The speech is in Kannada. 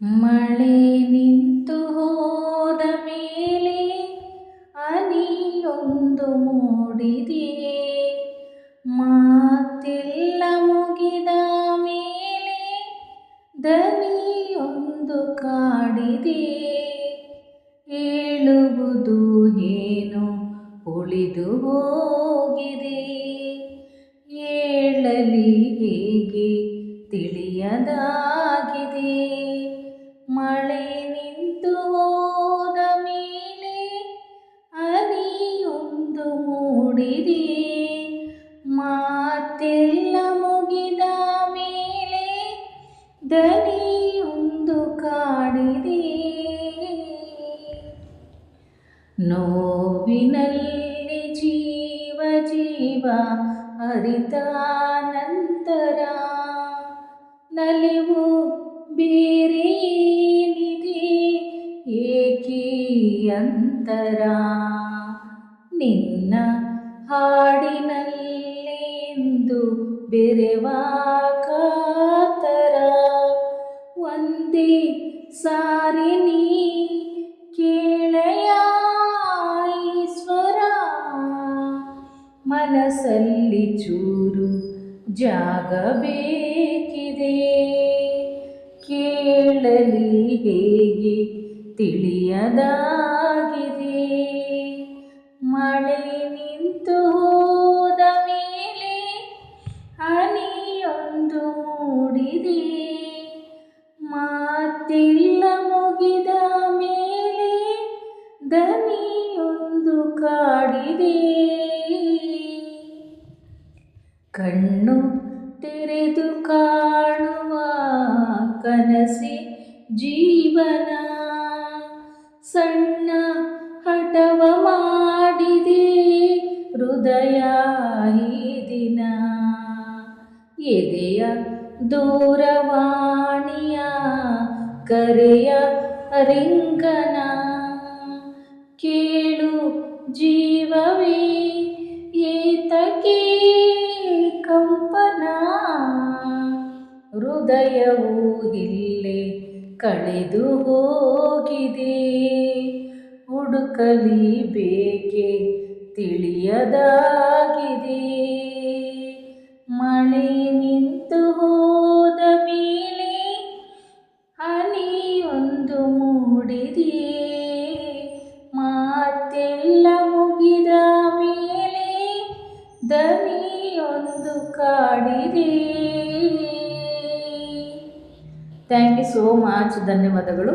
ಮಳೆ ನಿಂತು ಹೋದ ಮೇಲೆ ಹನಿಯೊಂದು ಮೂಡಿದೆ, ಮಾತೆಲ್ಲ ಮುಗಿದ ಮೇಲೆ ದನಿಯೊಂದು ಕಾಡಿದೆ. ಹೇಳುವುದು ಏನು ಉಳಿದು ಹೋಗಿದೆ, ಹೇಳಲಿ ಹೇಗೆ ತಿಳಿಯದಾಗಿದೆ. ಮಳೆ ನಿಂತು ಹೋದ ಮೇಲೆ ಹನಿಯೊಂದು ಮೂಡಿದೆ, ಮಾತೆಲ್ಲ ಮುಗಿದ ಮೇಲೆ ದನಿಯೊಂದು ಕಾಡಿದೆ. ನೋವಿನಲ್ಲಿ ಜೀವ ಜೀವ ಅರಿತ ನಂತರ ನಲಿವು ಬೇರೇನಿದೆ, ಏಕೆ ಅಂತರ. ನಿನ್ನ ಹಾಡಿನಲ್ಲೆಂದು ಬೆರೆವ ಕಾತರ, ಒಂದೇ ಸಾರಿ ನೀ ಕೇಳೆಯ ಈಶ್ವರ. ಮನಸ್ಸಲ್ಲಿ ಚೂರು ಜಾಗ ಬೇಕಿದೆ, ಕೇಳಲಿ ಹೇಗೆ ತಿಳಿಯದಾಗಿದೆ. ಮಳೆ ನಿಂತು ಹೋದ ಮೇಲೆ ಹನಿಯೊಂದು ಮೂಡಿದೆ, ಮಾತೆಲ್ಲ ಮುಗಿದ ಮೇಲೆ ದನಿಯೊಂದು ಕಾಡಿದೆ. ಕಣ್ಣು ತೆರೆದು ಕಾಣುವ ಕನಸೆ ಜೀವನ, ಸಣ್ಣ ಹಠವ ಮಾಡಿದೆ ಹೃದಯ ಈ ದಿನ. ಎದೆಯ ದೂರವಾಣಿಯ ಕರೆಯ ರಿಂಗನ, ಕೇಳು ಜೀವವೇ ಏತಕ್ಕೆ ಕಂಪನ. ಹೃದಯವು ಇಲ್ಲೇ ಕಳೆದು ಹೋಗಿದೆ, ಹುಡುಕಲಿ ಬೇಕೆ ತಿಳಿಯದಾಗಿದೆ. ಮಳೆ ನಿಂತು ಹೋದ ಮೇಲೆ ಹನಿಯೊಂದು ಮೂಡಿದೆ, ಮಾತೆಲ್ಲ ಮುಗಿದ ಮೇಲೆ ದನಿಯೊಂದು ಕಾಡಿದೆ. Thank you so much. ಧನ್ಯವಾದಗಳು.